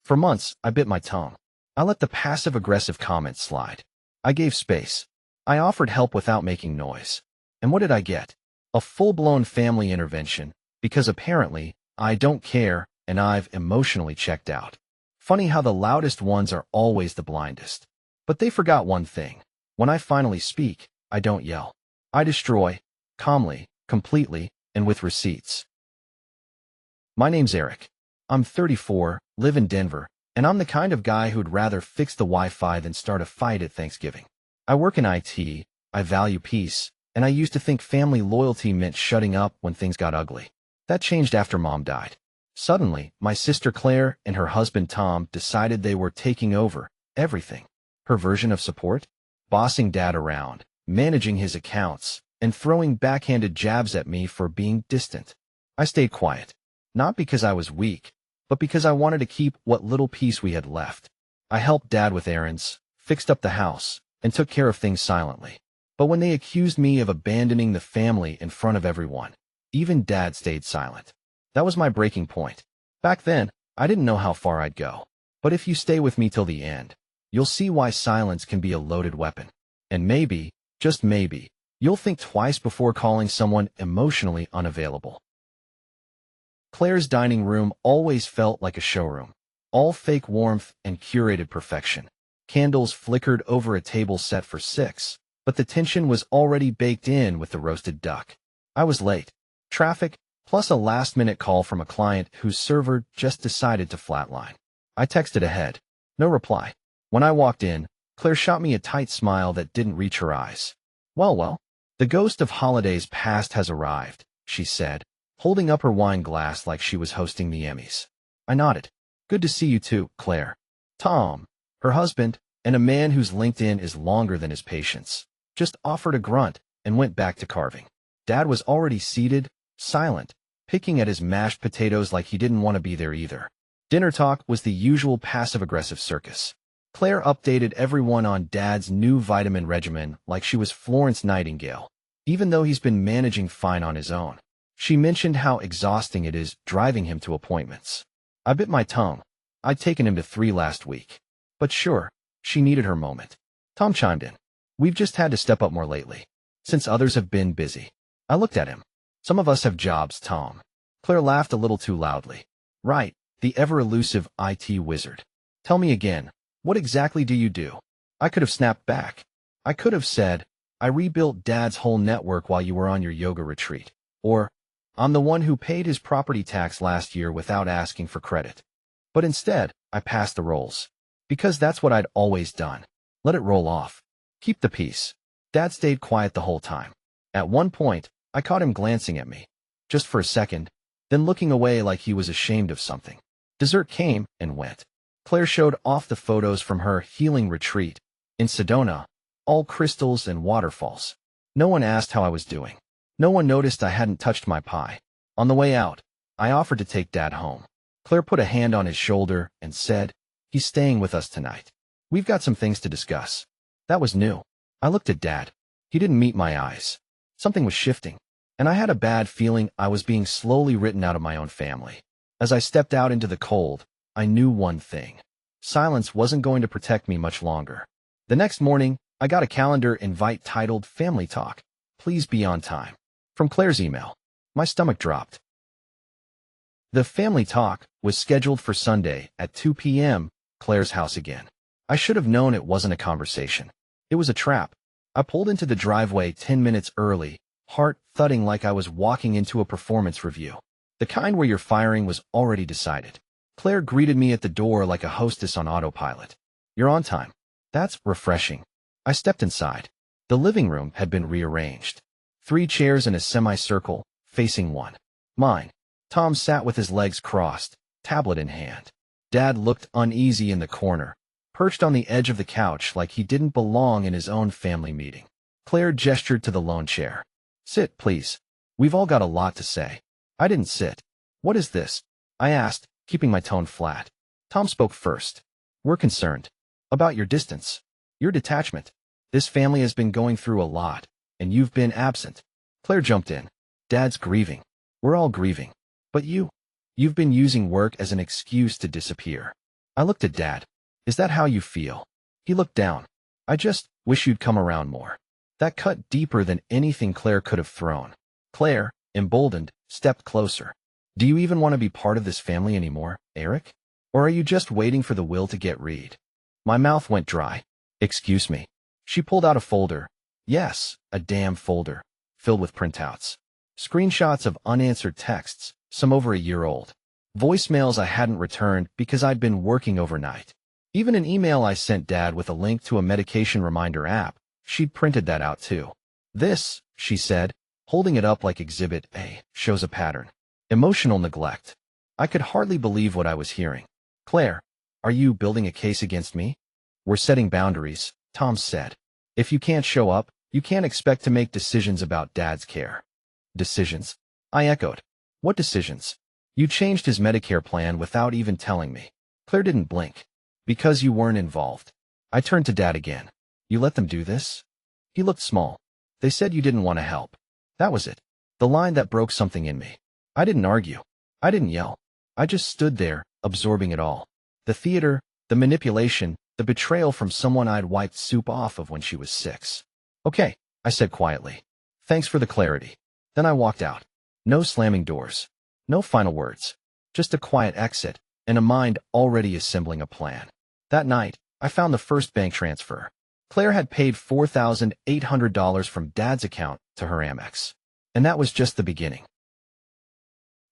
For months, I bit my tongue. I let the passive-aggressive comments slide. I gave space. I offered help without making noise. And what did I get? A full-blown family intervention, because apparently, I don't care, and I've emotionally checked out. Funny how the loudest ones are always the blindest. But they forgot one thing. When I finally speak, I don't yell. I destroy, calmly, completely, and with receipts. My name's Eric. I'm 34, live in Denver, and I'm the kind of guy who'd rather fix the Wi-Fi than start a fight at Thanksgiving. I work in IT, I value peace, and I used to think family loyalty meant shutting up when things got ugly. That changed after Mom died. Suddenly, my sister Claire and her husband Tom decided they were taking over everything. Her version of support? Bossing Dad around, managing his accounts, and throwing backhanded jabs at me for being distant. I stayed quiet. Not because I was weak, but because I wanted to keep what little peace we had left. I helped Dad with errands, fixed up the house, and took care of things silently. But when they accused me of abandoning the family in front of everyone, even Dad stayed silent. That was my breaking point. Back then, I didn't know how far I'd go. But if you stay with me till the end, you'll see why silence can be a loaded weapon. And maybe, just maybe, you'll think twice before calling someone emotionally unavailable. Claire's dining room always felt like a showroom. All fake warmth and curated perfection. Candles flickered over a table set for 6, but the tension was already baked in with the roasted duck. I was late. Traffic, plus a last-minute call from a client whose server just decided to flatline. I texted ahead. No reply. When I walked in, Claire shot me a tight smile that didn't reach her eyes. Well, the ghost of holidays past has arrived, she said, holding up her wine glass like she was hosting the Emmys. I nodded. Good to see you too, Claire. Tom, her husband, and a man whose LinkedIn is longer than his patience, just offered a grunt and went back to carving. Dad was already seated, silent, picking at his mashed potatoes like he didn't want to be there either. Dinner talk was the usual passive-aggressive circus. Claire updated everyone on Dad's new vitamin regimen like she was Florence Nightingale, even though he's been managing fine on his own. She mentioned how exhausting it is driving him to appointments. I bit my tongue. I'd taken him to 3 last week. But sure, she needed her moment. Tom chimed in. We've just had to step up more lately, since others have been busy. I looked at him. Some of us have jobs, Tom. Claire laughed a little too loudly. Right, the ever-elusive IT wizard. Tell me again, what exactly do you do? I could have snapped back. I could have said, I rebuilt Dad's whole network while you were on your yoga retreat. Or, I'm the one who paid his property tax last year without asking for credit. But instead, I passed the rolls. Because that's what I'd always done. Let it roll off. Keep the peace. Dad stayed quiet the whole time. At one point, I caught him glancing at me. Just for a second, then looking away like he was ashamed of something. Dessert came and went. Claire showed off the photos from her healing retreat in Sedona, all crystals and waterfalls. No one asked how I was doing. No one noticed I hadn't touched my pie. On the way out, I offered to take Dad home. Claire put a hand on his shoulder and said, he's staying with us tonight. We've got some things to discuss. That was new. I looked at Dad. He didn't meet my eyes. Something was shifting, and I had a bad feeling I was being slowly written out of my own family. As I stepped out into the cold, I knew one thing. Silence wasn't going to protect me much longer. The next morning, I got a calendar invite titled Family Talk. Please be on time. From Claire's email. My stomach dropped. The family talk was scheduled for Sunday at 2 p.m., Claire's house again. I should have known it wasn't a conversation. It was a trap. I pulled into the driveway 10 minutes early, heart thudding like I was walking into a performance review. The kind where your firing was already decided. Claire greeted me at the door like a hostess on autopilot. You're on time. That's refreshing. I stepped inside. The living room had been rearranged. 3 chairs in a semicircle, facing one. Mine. Tom sat with his legs crossed, tablet in hand. Dad looked uneasy in the corner, perched on the edge of the couch like he didn't belong in his own family meeting. Claire gestured to the lone chair. Sit, please. We've all got a lot to say. I didn't sit. What is this? I asked, keeping my tone flat. Tom spoke first. We're concerned. About your distance. Your detachment. This family has been going through a lot, and you've been absent. Claire jumped in. Dad's grieving. We're all grieving. But you've been using work as an excuse to disappear. I looked at Dad. Is that how you feel? He looked down. I just wish you'd come around more. That cut deeper than anything Claire could have thrown. Claire, emboldened, stepped closer. Do you even want to be part of this family anymore, Eric? Or are you just waiting for the will to get read? My mouth went dry. Excuse me. She pulled out a folder. Yes, a damn folder. Filled with printouts. Screenshots of unanswered texts, some over a year old. Voicemails I hadn't returned because I'd been working overnight. Even an email I sent Dad with a link to a medication reminder app. She'd printed that out too. This, she said, holding it up like Exhibit A, shows a pattern. Emotional neglect. I could hardly believe what I was hearing. Claire, are you building a case against me? We're setting boundaries, Tom said. If you can't show up, you can't expect to make decisions about Dad's care. Decisions? I echoed. What decisions? You changed his Medicare plan without even telling me. Claire didn't blink. Because you weren't involved. I turned to Dad again. You let them do this? He looked small. They said you didn't want to help. That was it. The line that broke something in me. I didn't argue. I didn't yell. I just stood there, absorbing it all. The theater, the manipulation, the betrayal from someone I'd wiped soup off of when she was 6. Okay, I said quietly. Thanks for the clarity. Then I walked out. No slamming doors. No final words. Just a quiet exit, and a mind already assembling a plan. That night, I found the first bank transfer. Claire had paid $4,800 from Dad's account to her Amex. And that was just the beginning.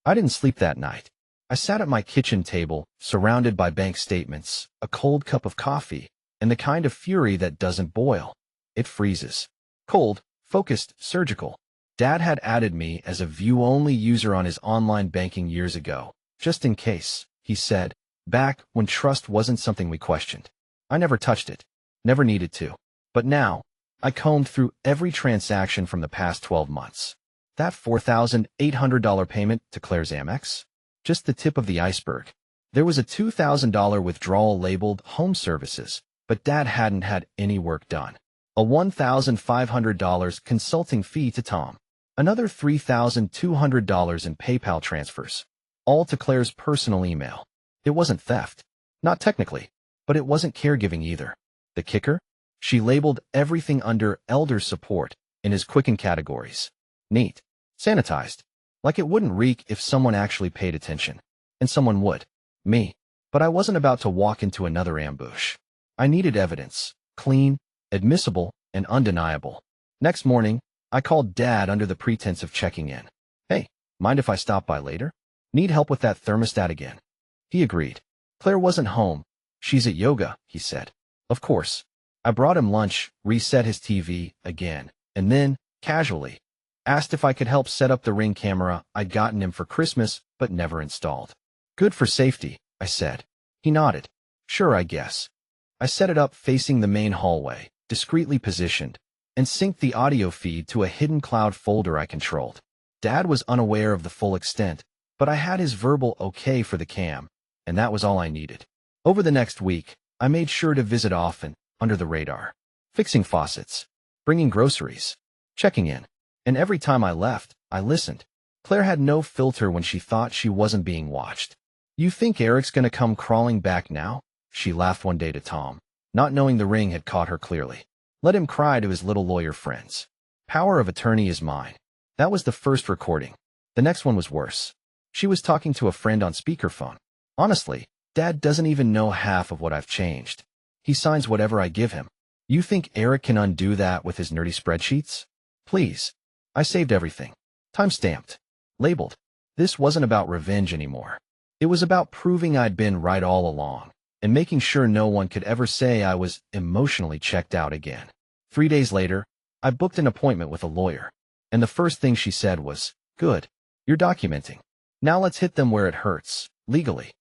I didn't sleep that night. I sat at my kitchen table, surrounded by bank statements, a cold cup of coffee, and the kind of fury that doesn't boil. It freezes. Cold, focused, surgical. Dad had added me as a view-only user on his online banking years ago, just in case, he said, back when trust wasn't something we questioned. I never touched it. Never needed to. But now, I combed through every transaction from the past 12 months. That $4,800 payment to Claire's Amex? Just the tip of the iceberg. There was a $2,000 withdrawal labeled Home Services, but Dad hadn't had any work done. A $1,500 consulting fee to Tom. Another $3,200 in PayPal transfers. All to Claire's personal email. It wasn't theft. Not technically. But it wasn't caregiving either. The kicker? She labeled everything under elder support in his Quicken categories. Neat. Sanitized. Like it wouldn't reek if someone actually paid attention. And someone would. Me. But I wasn't about to walk into another ambush. I needed evidence. Clean, admissible, and undeniable. Next morning, I called Dad under the pretense of checking in. Hey, mind if I stop by later? Need help with that thermostat again. He agreed. Claire wasn't home. She's at yoga, he said. Of course. I brought him lunch, reset his TV again, and then, casually, asked if I could help set up the Ring camera I'd gotten him for Christmas but never installed. Good for safety, I said. He nodded. Sure, I guess. I set it up facing the main hallway, discreetly positioned, and synced the audio feed to a hidden cloud folder I controlled. Dad was unaware of the full extent, but I had his verbal okay for the cam, and that was all I needed. Over the next week, I made sure to visit often, under the radar. Fixing faucets, bringing groceries, checking in. And every time I left, I listened. Claire had no filter when she thought she wasn't being watched. You think Eric's gonna come crawling back now? She laughed one day to Tom, not knowing the Ring had caught her clearly. Let him cry to his little lawyer friends. Power of attorney is mine. That was the first recording. The next one was worse. She was talking to a friend on speakerphone. Honestly, Dad doesn't even know half of what I've changed. He signs whatever I give him. You think Eric can undo that with his nerdy spreadsheets? Please. I saved everything. Time-stamped. Labeled. This wasn't about revenge anymore. It was about proving I'd been right all along, and making sure no one could ever say I was emotionally checked out again. 3 days later, I booked an appointment with a lawyer, and the first thing she said was, "Good. You're documenting. Now let's hit them where it hurts, legally."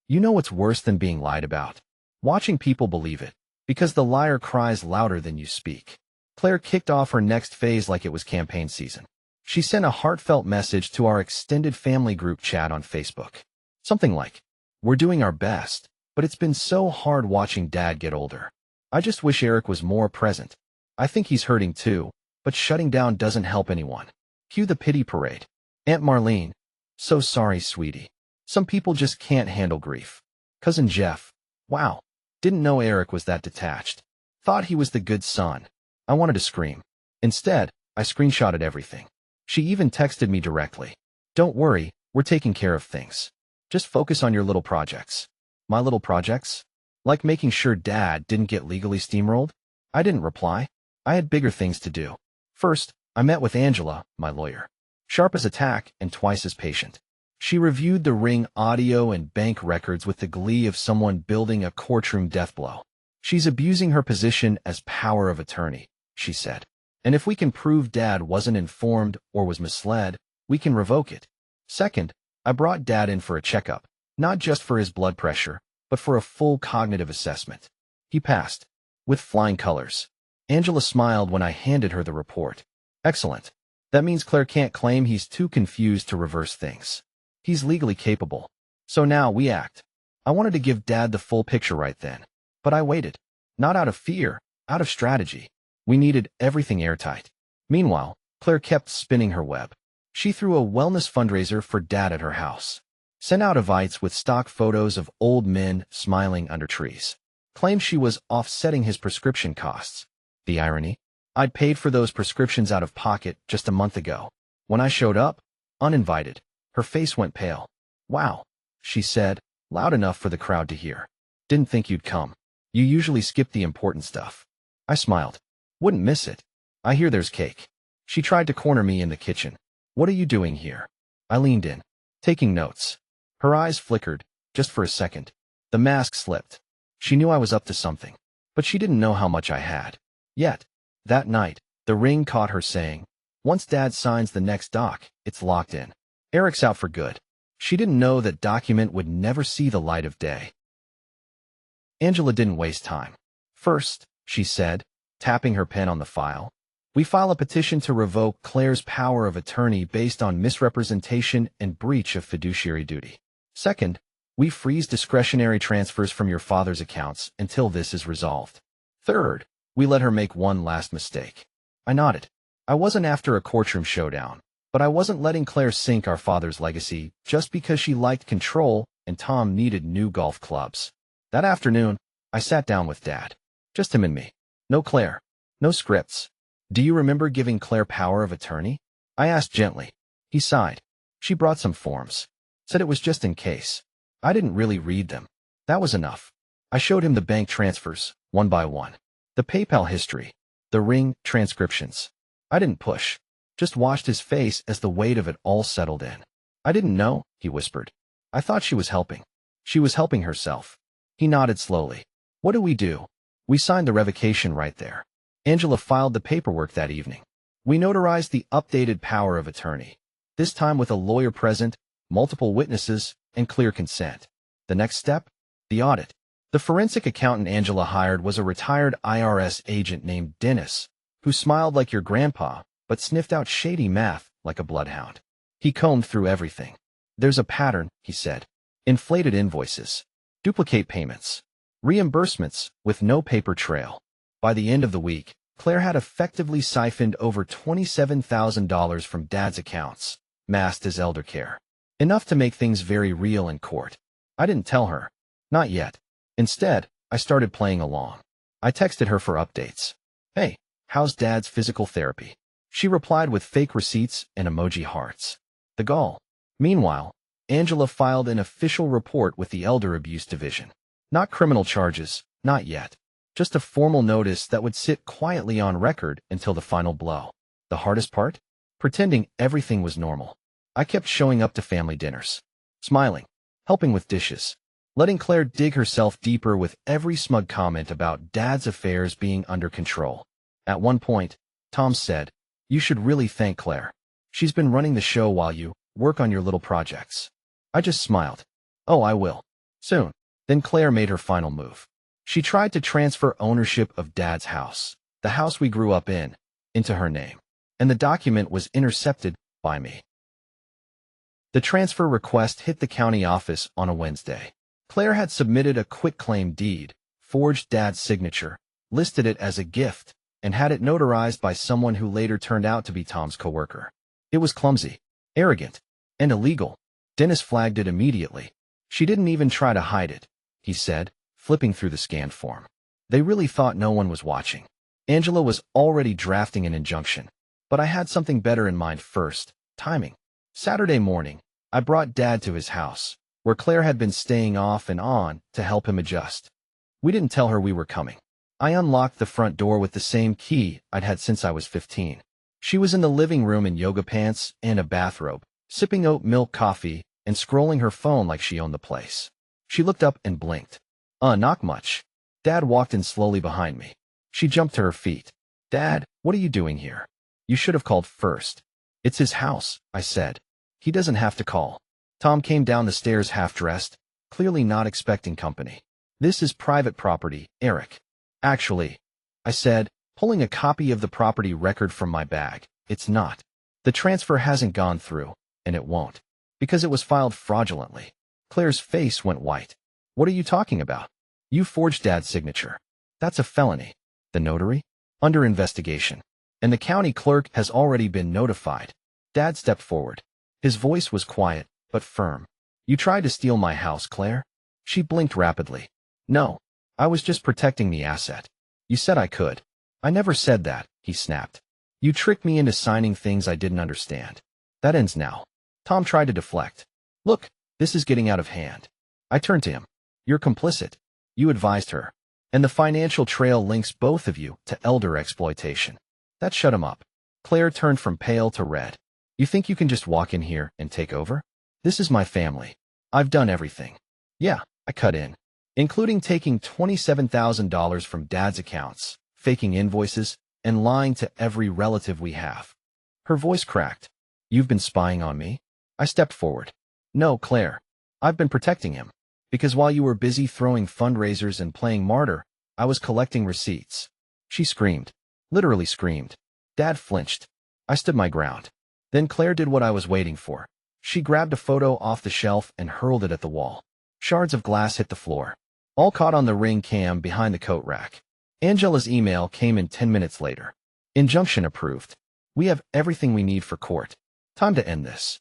You know what's worse than being lied about? Watching people believe it, because the liar cries louder than you speak. Claire kicked off her next phase like it was campaign season. She sent a heartfelt message to our extended family group chat on Facebook. Something like, "We're doing our best, but it's been so hard watching Dad get older. I just wish Eric was more present. I think he's hurting too, but shutting down doesn't help anyone." Cue the pity parade. Aunt Marlene. So sorry, sweetie. Some people just can't handle grief. Cousin Jeff. Wow. Didn't know Eric was that detached. Thought he was the good son. I wanted to scream. Instead, I screenshotted everything. She even texted me directly. Don't worry, we're taking care of things. Just focus on your little projects. My little projects? Like making sure Dad didn't get legally steamrolled? I didn't reply. I had bigger things to do. First, I met with Angela, my lawyer. Sharp as a tack and twice as patient. She reviewed the ring audio and bank records with the glee of someone building a courtroom death blow. She's abusing her position as power of attorney, she said. And if we can prove Dad wasn't informed or was misled, we can revoke it. Second, I brought Dad in for a checkup, not just for his blood pressure, but for a full cognitive assessment. He passed, with flying colors. Angela smiled when I handed her the report. Excellent. That means Claire can't claim he's too confused to reverse things. He's legally capable. So now we act. I wanted to give Dad the full picture right then. But I waited. Not out of fear, out of strategy. We needed everything airtight. Meanwhile, Claire kept spinning her web. She threw a wellness fundraiser for Dad at her house. Sent out invites with stock photos of old men smiling under trees. Claimed she was offsetting his prescription costs. The irony? I'd paid for those prescriptions out of pocket just a month ago. When I showed up, uninvited, her face went pale. Wow, she said, loud enough for the crowd to hear. Didn't think you'd come. You usually skip the important stuff. I smiled. Wouldn't miss it. I hear there's cake. She tried to corner me in the kitchen. What are you doing here? I leaned in, taking notes. Her eyes flickered, just for a second. The mask slipped. She knew I was up to something, but she didn't know how much I had. Yet, that night, the ring caught her saying, once Dad signs the next doc, it's locked in. Eric's out for good. She didn't know that document would never see the light of day. Angela didn't waste time. First, she said, tapping her pen on the file, we file a petition to revoke Claire's power of attorney based on misrepresentation and breach of fiduciary duty. Second, we freeze discretionary transfers from your father's accounts until this is resolved. Third, we let her make one last mistake. I nodded. I wasn't after a courtroom showdown, but I wasn't letting Claire sink our father's legacy just because she liked control and Tom needed new golf clubs. That afternoon, I sat down with Dad. Just him and me. No Claire. No scripts. Do you remember giving Claire power of attorney? I asked gently. He sighed. She brought some forms. Said it was just in case. I didn't really read them. That was enough. I showed him the bank transfers, one by one. The PayPal history. The ring transcriptions. I didn't push. Just watched his face as the weight of it all settled in. I didn't know, he whispered. I thought she was helping. She was helping herself. He nodded slowly. What do? We signed the revocation right there. Angela filed the paperwork that evening. We notarized the updated power of attorney. This time with a lawyer present, multiple witnesses, and clear consent. The next step? The audit. The forensic accountant Angela hired was a retired IRS agent named Dennis, who smiled like your grandpa, but sniffed out shady math like a bloodhound. He combed through everything. There's a pattern, he said. Inflated invoices. Duplicate payments. Reimbursements with no paper trail. By the end of the week, Claire had effectively siphoned over $27,000 from Dad's accounts, masked as elder care. Enough to make things very real in court. I didn't tell her. Not yet. Instead, I started playing along. I texted her for updates. Hey, how's Dad's physical therapy? She replied with fake receipts and emoji hearts. The gall. Meanwhile, Angela filed an official report with the Elder Abuse Division. Not criminal charges, not yet. Just a formal notice that would sit quietly on record until the final blow. The hardest part? Pretending everything was normal. I kept showing up to family dinners. Smiling. Helping with dishes. Letting Claire dig herself deeper with every smug comment about Dad's affairs being under control. At one point, Tom said, you should really thank Claire. She's been running the show while you work on your little projects. I just smiled. Oh, I will. Soon. Then Claire made her final move. She tried to transfer ownership of Dad's house, the house we grew up in, into her name. And the document was intercepted by me. The transfer request hit the county office on a Wednesday. Claire had submitted a quitclaim deed, forged Dad's signature, listed it as a gift, and had it notarized by someone who later turned out to be Tom's coworker. It was clumsy, arrogant, and illegal. Dennis flagged it immediately. She didn't even try to hide it. he said, flipping through the scanned form. They really thought no one was watching. Angela was already drafting an injunction. But I had something better in mind first: timing. Saturday morning, I brought Dad to his house, where Claire had been staying off and on, to help him adjust. We didn't tell her we were coming. I unlocked the front door with the same key I'd had since I was 15. She was in the living room in yoga pants and a bathrobe, sipping oat milk coffee and scrolling her phone like she owned the place. She looked up and blinked. Not much. Dad walked in slowly behind me. She jumped to her feet. Dad, what are you doing here? You should have called first. It's his house, I said. He doesn't have to call. Tom came down the stairs half-dressed, clearly not expecting company. This is private property, Eric. Actually, I said, pulling a copy of the property record from my bag. It's not. The transfer hasn't gone through, and it won't, because it was filed fraudulently. Claire's face went white. What are you talking about? You forged Dad's signature. That's a felony. The notary? Under investigation. And the county clerk has already been notified. Dad stepped forward. His voice was quiet, but firm. You tried to steal my house, Claire? She blinked rapidly. No. I was just protecting the asset. You said I could. I never said that, he snapped. You tricked me into signing things I didn't understand. That ends now. Tom tried to deflect. Look, this is getting out of hand. I turned to him. You're complicit. You advised her. And the financial trail links both of you to elder exploitation. That shut him up. Claire turned from pale to red. You think you can just walk in here and take over? This is my family. I've done everything. Yeah, I cut in. Including taking $27,000 from Dad's accounts, faking invoices, and lying to every relative we have. Her voice cracked. You've been spying on me? I stepped forward. No, Claire. I've been protecting him. Because while you were busy throwing fundraisers and playing martyr, I was collecting receipts. She screamed. Literally screamed. Dad flinched. I stood my ground. Then Claire did what I was waiting for. She grabbed a photo off the shelf and hurled it at the wall. Shards of glass hit the floor. All caught on the ring cam behind the coat rack. Angela's email came in 10 minutes later. Injunction approved. We have everything we need for court. Time to end this.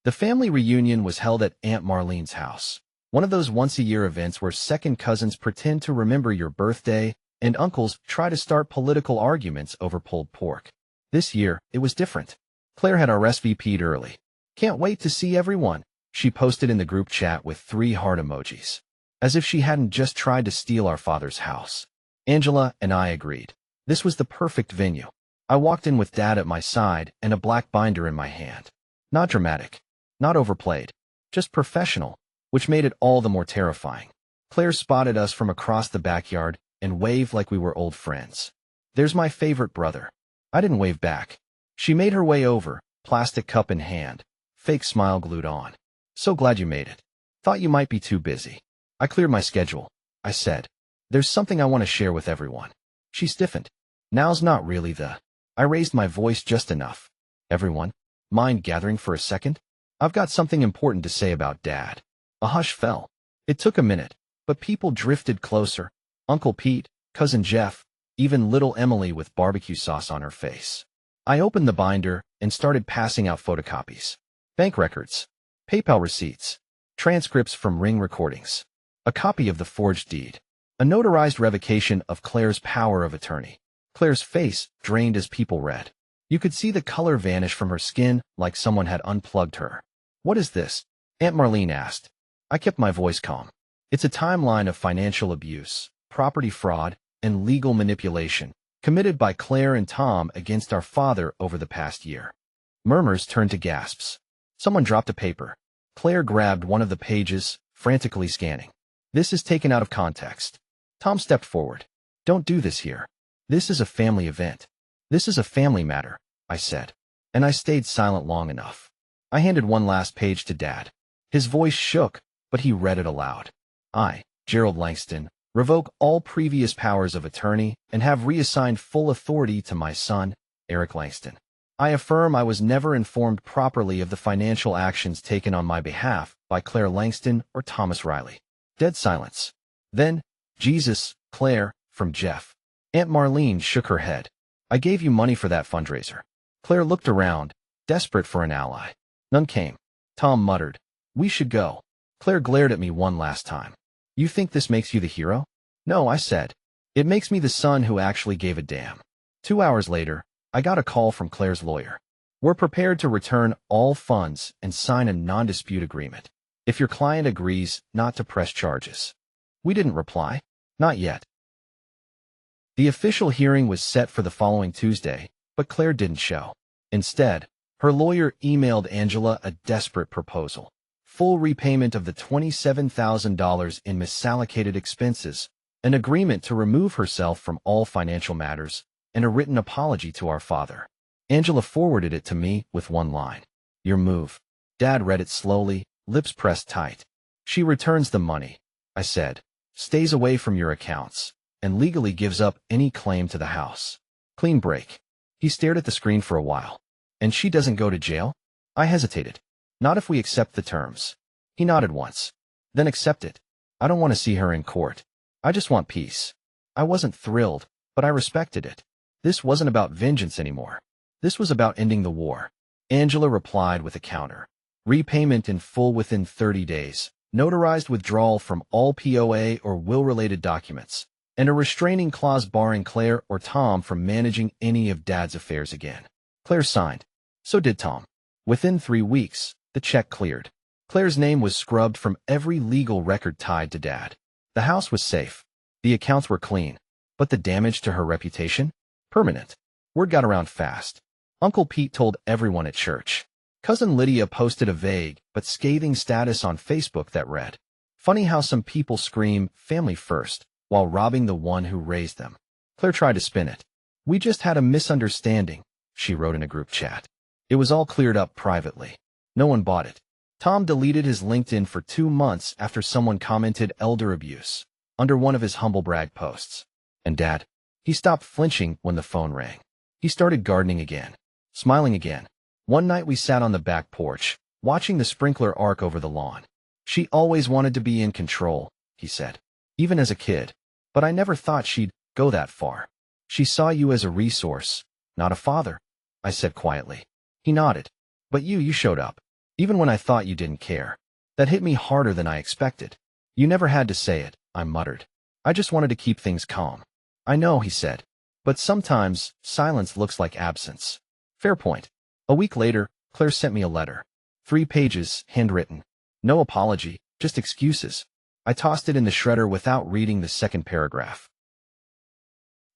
The family reunion was held at Aunt Marlene's house. One of those once-a-year events where second cousins pretend to remember your birthday and uncles try to start political arguments over pulled pork. This year, it was different. Claire had RSVP'd early. Can't wait to see everyone, she posted in the group chat with 3 heart emojis. As if she hadn't just tried to steal our father's house. Angela and I agreed. This was the perfect venue. I walked in with Dad at my side and a black binder in my hand. Not dramatic. Not overplayed. Just professional, which made it all the more terrifying. Claire spotted us from across the backyard and waved like we were old friends. There's my favorite brother. I didn't wave back. She made her way over, plastic cup in hand, fake smile glued on. So glad you made it. Thought you might be too busy. I cleared my schedule. I said, there's something I want to share with everyone. She stiffened. Now's not really the... I raised my voice just enough. Everyone, mind gathering for a second? I've got something important to say about Dad. A hush fell. It took a minute, but people drifted closer. Uncle Pete, Cousin Jeff, even little Emily with barbecue sauce on her face. I opened the binder and started passing out photocopies. Bank records, PayPal receipts, transcripts from ring recordings, a copy of the forged deed, a notarized revocation of Claire's power of attorney. Claire's face drained as people read. You could see the color vanish from her skin like someone had unplugged her. What is this? Aunt Marlene asked. I kept my voice calm. It's a timeline of financial abuse, property fraud, and legal manipulation committed by Claire and Tom against our father over the past year. Murmurs turned to gasps. Someone dropped a paper. Claire grabbed one of the pages, frantically scanning. This is taken out of context. Tom stepped forward. Don't do this here. This is a family event. This is a family matter, I said. And I stayed silent long enough. I handed one last page to Dad. His voice shook, but he read it aloud. I, Gerald Langston, revoke all previous powers of attorney and have reassigned full authority to my son, Eric Langston. I affirm I was never informed properly of the financial actions taken on my behalf by Claire Langston or Thomas Riley. Dead silence. Then, Jesus, Claire, from Jeff. Aunt Marlene shook her head. I gave you money for that fundraiser. Claire looked around, desperate for an ally. None came. Tom muttered. We should go. Claire glared at me one last time. You think this makes you the hero? No, I said. It makes me the son who actually gave a damn. 2 hours later, I got a call from Claire's lawyer. We're prepared to return all funds and sign a non-dispute agreement, if your client agrees not to press charges. We didn't reply. Not yet. The official hearing was set for the following Tuesday, but Claire didn't show. Instead, her lawyer emailed Angela a desperate proposal. Full repayment of the $27,000 in misallocated expenses, an agreement to remove herself from all financial matters, and a written apology to our father. Angela forwarded it to me with one line. Your move. Dad read it slowly, lips pressed tight. She returns the money, I said, stays away from your accounts, and legally gives up any claim to the house. Clean break. He stared at the screen for a while. And she doesn't go to jail? I hesitated. Not if we accept the terms. He nodded once. Then accept it. I don't want to see her in court. I just want peace. I wasn't thrilled, but I respected it. This wasn't about vengeance anymore. This was about ending the war. Angela replied with a counter. Repayment in full within 30 days, notarized withdrawal from all POA or will-related documents, and a restraining clause barring Claire or Tom from managing any of Dad's affairs again. Claire signed. So did Tom. Within 3 weeks, the check cleared. Claire's name was scrubbed from every legal record tied to Dad. The house was safe. The accounts were clean. But the damage to her reputation? Permanent. Word got around fast. Uncle Pete told everyone at church. Cousin Lydia posted a vague but scathing status on Facebook that read, "Funny how some people scream, 'family first,' while robbing the one who raised them." Claire tried to spin it. "We just had a misunderstanding," she wrote in a group chat. It was all cleared up privately. No one bought it. Tom deleted his LinkedIn for 2 months after someone commented elder abuse under one of his humble brag posts. And Dad? He stopped flinching when the phone rang. He started gardening again, smiling again. One night we sat on the back porch, watching the sprinkler arc over the lawn. "She always wanted to be in control," he said, "even as a kid. But I never thought she'd go that far. She saw you as a resource, not a father," I said quietly. He nodded. "But you showed up, even when I thought you didn't care." That hit me harder than I expected. "You never had to say it," I muttered. "I just wanted to keep things calm." "I know," he said. "But sometimes, silence looks like absence." Fair point. A week later, Claire sent me a letter. 3 pages, handwritten. No apology, just excuses. I tossed it in the shredder without reading the second paragraph.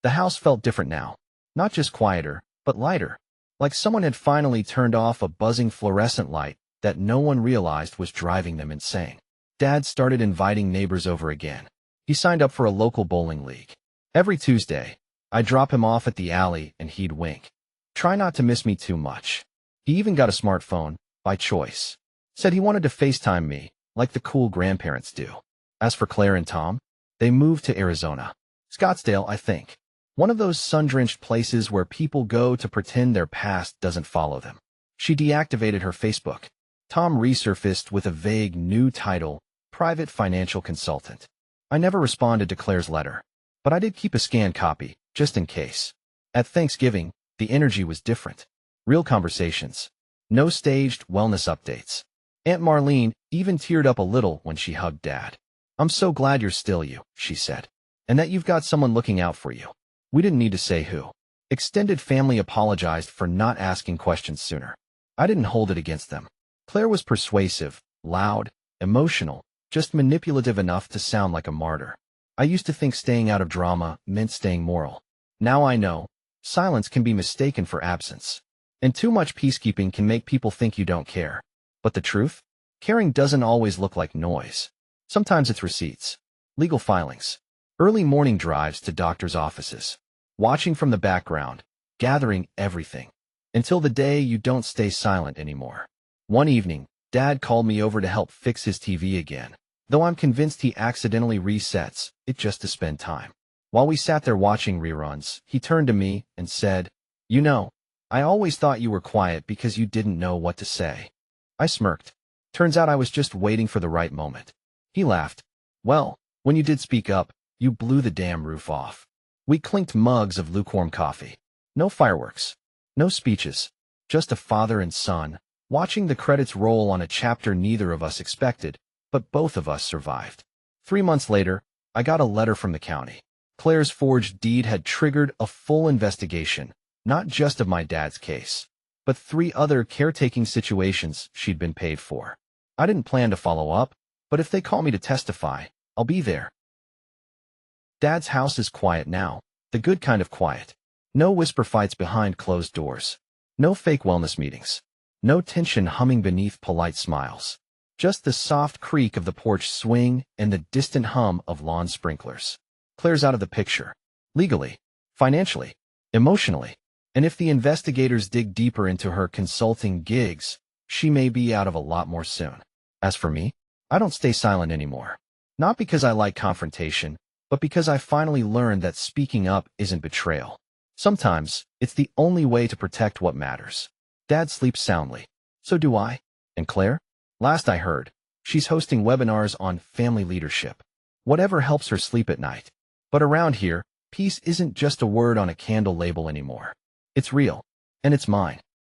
The house felt different now. Not just quieter, but lighter. Like someone had finally turned off a buzzing fluorescent light that no one realized was driving them insane. Dad started inviting neighbors over again. He signed up for a local bowling league. Every Tuesday, I'd drop him off at the alley and he'd wink. Try not to miss me too much. He even got a smartphone, by choice. Said he wanted to FaceTime me, like the cool grandparents do. As for Claire and Tom, they moved to Arizona. Scottsdale, I think. One of those sun-drenched places where people go to pretend their past doesn't follow them. She deactivated her Facebook. Tom resurfaced with a vague new title, Private Financial Consultant. I never responded to Claire's letter, but I did keep a scanned copy, just in case. At Thanksgiving, the energy was different. Real conversations. No staged wellness updates. Aunt Marlene even teared up a little when she hugged Dad. "I'm so glad you're still you," she said, "and that you've got someone looking out for you." We didn't need to say who. Extended family apologized for not asking questions sooner. I didn't hold it against them. Claire was persuasive, loud, emotional, just manipulative enough to sound like a martyr. I used to think staying out of drama meant staying moral. Now I know. Silence can be mistaken for absence. And too much peacekeeping can make people think you don't care. But the truth? Caring doesn't always look like noise. Sometimes it's receipts, legal filings, early morning drives to doctors' offices, watching from the background, gathering everything, until the day you don't stay silent anymore. One evening, Dad called me over to help fix his TV again. Though I'm convinced he accidentally resets it just to spend time. While we sat there watching reruns, he turned to me and said, "You know, I always thought you were quiet because you didn't know what to say." I smirked. Turns out I was just waiting for the right moment. He laughed. "Well, when you did speak up, you blew the damn roof off." We clinked mugs of lukewarm coffee. No fireworks. No speeches. Just a father and son, watching the credits roll on a chapter neither of us expected, but both of us survived. 3 months later, I got a letter from the county. Claire's forged deed had triggered a full investigation, not just of my dad's case, but 3 other caretaking situations she'd been paid for. I didn't plan to follow up, but if they call me to testify, I'll be there. Dad's house is quiet now, the good kind of quiet. No whisper fights behind closed doors. No fake wellness meetings. No tension humming beneath polite smiles. Just the soft creak of the porch swing and the distant hum of lawn sprinklers. Claire's out of the picture. Legally, financially, emotionally. And if the investigators dig deeper into her consulting gigs, she may be out of a lot more soon. As for me, I don't stay silent anymore. Not because I like confrontation, but because I finally learned that speaking up isn't betrayal. Sometimes, it's the only way to protect what matters. Dad sleeps soundly. So do I. And Claire? Last I heard, she's hosting webinars on family leadership. Whatever helps her sleep at night. But around here, peace isn't just a word on a candle label anymore. It's real. And it's mine.